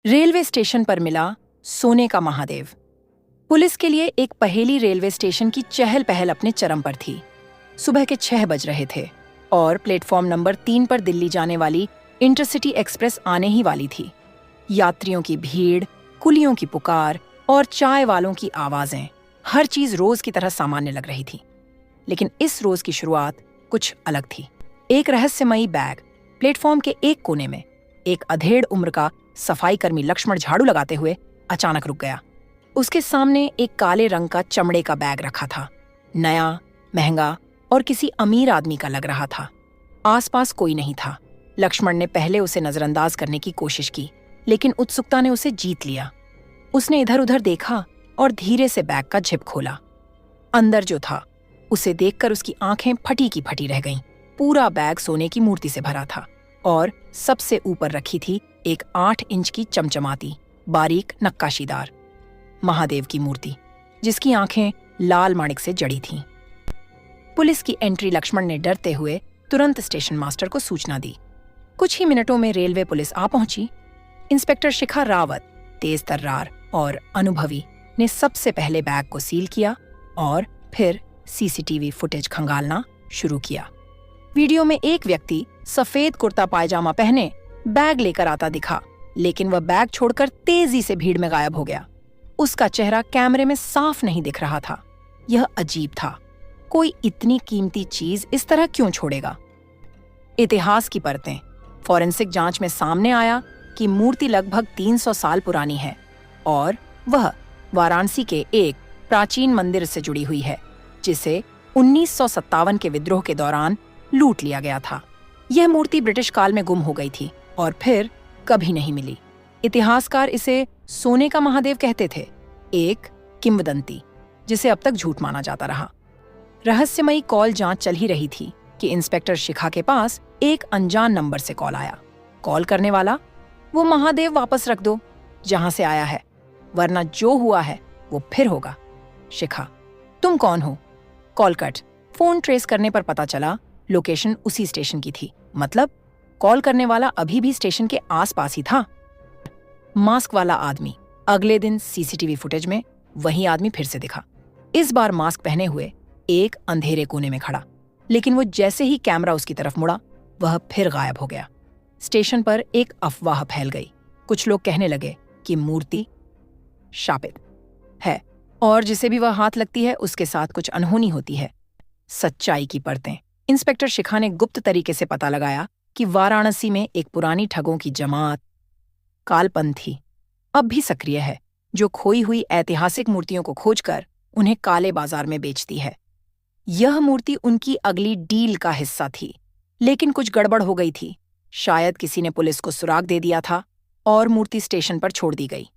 Railway station पर मिला सोने का महादेव। पुलिस के लिए एक पहेली रेलवे स्टेशन की चहल पहल अपने चरम पर थी। सुबह के 6 बज रहे थे और प्लेटफॉर्म नंबर 3 पर दिल्ली जाने वाली इंटरसिटी एक्सप्रेस आने ही वाली थी। यात्रियों की भीड़, कुलियों की पुकार और चाय वालों की आवाजें, हर चीज रोज की तरह सामान्य लग रही थी। लेकिन इस रोज की शुरुआत कुछ अलग थी। एक रहस्यमयी बैग प्लेटफॉर्म के एक कोने में एक अधेड़ उम्र का सफाई कर्मी लक्ष्मण झाड़ू लगाते हुए अचानक रुक गया। उसके सामने एक काले रंग का चमड़े का बैग रखा था। नया, महंगा और किसी अमीर आदमी का लग रहा था। आसपास कोई नहीं था। लक्ष्मण ने पहले उसे नजरअंदाज करने की कोशिश की, लेकिन उत्सुकता ने उसे जीत लिया। उसने इधर उधर देखा और धीरे से बैग का झिप खोला। अंदर जो था उसे देखकर उसकी आंखें फटी की फटी रह गईं। पूरा बैग सोने की मूर्ति से भरा था और सबसे ऊपर रखी थी एक 8 इंच की चमचमाती, बारीक नक्काशीदार महादेव की मूर्ति, जिसकी आंखें लाल माणिक से जड़ी थीं। पुलिस की एंट्री लक्ष्मण ने डरते हुए तुरंत स्टेशन मास्टर को सूचना दी। कुछ ही मिनटों में रेलवे पुलिस आ पहुंची। इंस्पेक्टर शिखा रावत, तेज तर्रार और अनुभवी, ने सबसे पहले बैग को सील किया और फिर सीसीटीवी फुटेज खंगालना शुरू किया। वीडियो में एक व्यक्ति सफेद कुर्ता पायजामा पहने बैग लेकर आता दिखा, लेकिन वह बैग छोड़कर तेजी से भीड़ में गायब हो गया। उसका चेहरा कैमरे में साफ नहीं दिख रहा था। यह अजीब था। कोई इतनी कीमती चीज इस तरह क्यों छोड़ेगा? इतिहास की परतें। फॉरेंसिक जांच में सामने आया कि मूर्ति लगभग 300 साल पुरानी है और वह वाराणसी के एक प्राचीन मंदिर से जुड़ी हुई है, जिसे 1957 के विद्रोह के दौरान लूट लिया गया था। यह मूर्ति ब्रिटिश काल में गुम हो गई थी और फिर कभी नहीं मिली। इतिहासकार इसे सोने का महादेव कहते थे, एक किंवदंती जिसे अब तक झूठ माना जाता रहा। रहस्यमयी कॉल जांच चल ही रही थी कि इंस्पेक्टर शिखा के पास एक अनजान नंबर से कॉल आया। कॉल करने वाला, वो महादेव वापस रख दो जहां से आया है, वरना जो हुआ है वो फिर होगा। शिखा, तुम कौन हो? Call cut. फोन ट्रेस करने पर पता चला लोकेशन उसी स्टेशन की थी। मतलब कॉल करने वाला अभी भी स्टेशन के आसपास ही था। मास्क वाला आदमी। अगले दिन सीसीटीवी फुटेज में वही आदमी फिर से दिखा, इस बार मास्क पहने हुए एक अंधेरे कोने में खड़ा। लेकिन वो जैसे ही कैमरा उसकी तरफ मुड़ा, वह फिर गायब हो गया। स्टेशन पर एक अफवाह फैल गई। कुछ लोग कहने लगे कि मूर्ति शापित है और जिसे भी वह हाथ लगती है उसके साथ कुछ अनहोनी होती है। सच्चाई की परतें। इंस्पेक्टर शिखा ने गुप्त तरीके से पता लगाया कि वाराणसी में एक पुरानी ठगों की जमात, कालपंथी, अब भी सक्रिय है, जो खोई हुई ऐतिहासिक मूर्तियों को खोजकर उन्हें काले बाजार में बेचती है। यह मूर्ति उनकी अगली डील का हिस्सा थी, लेकिन कुछ गड़बड़ हो गई थी। शायद किसी ने पुलिस को सुराग दे दिया था और मूर्ति स्टेशन पर छोड़ दी गई।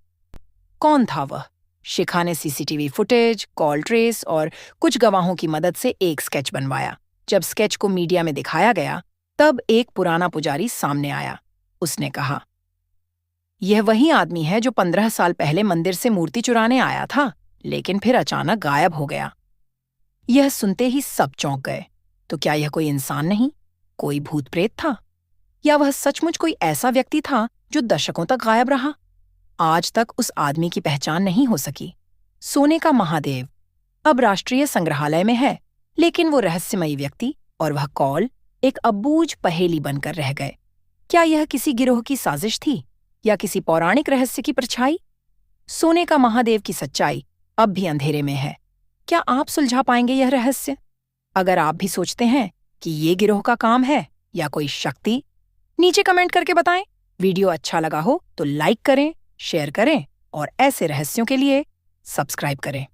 कौन था वह? शिखा ने सीसीटीवी फुटेज, कॉल ट्रेस और कुछ गवाहों की मदद से एक स्केच बनवाया। जब स्केच को मीडिया में दिखाया गया, तब एक पुराना पुजारी सामने आया। उसने कहा, यह वही आदमी है जो 15 साल पहले मंदिर से मूर्ति चुराने आया था, लेकिन फिर अचानक गायब हो गया। यह सुनते ही सब चौंक गए। तो क्या यह कोई इंसान नहीं, कोई भूत प्रेत था, या वह सचमुच कोई ऐसा व्यक्ति था जो दशकों तक गायब रहा? आज तक उस आदमी की पहचान नहीं हो सकी। सोने का महादेव अब राष्ट्रीय संग्रहालय में है, लेकिन वो रहस्यमयी व्यक्ति और वह कॉल एक अबूझ पहेली बनकर रह गए। क्या यह किसी गिरोह की साजिश थी या किसी पौराणिक रहस्य की परछाई? सोने का महादेव की सच्चाई अब भी अंधेरे में है। क्या आप सुलझा पाएंगे यह रहस्य? अगर आप भी सोचते हैं कि ये गिरोह का काम है या कोई शक्ति, नीचे कमेंट करके बताएं। वीडियो अच्छा लगा हो तो लाइक करें, शेयर करें और ऐसे रहस्यों के लिए सब्सक्राइब करें।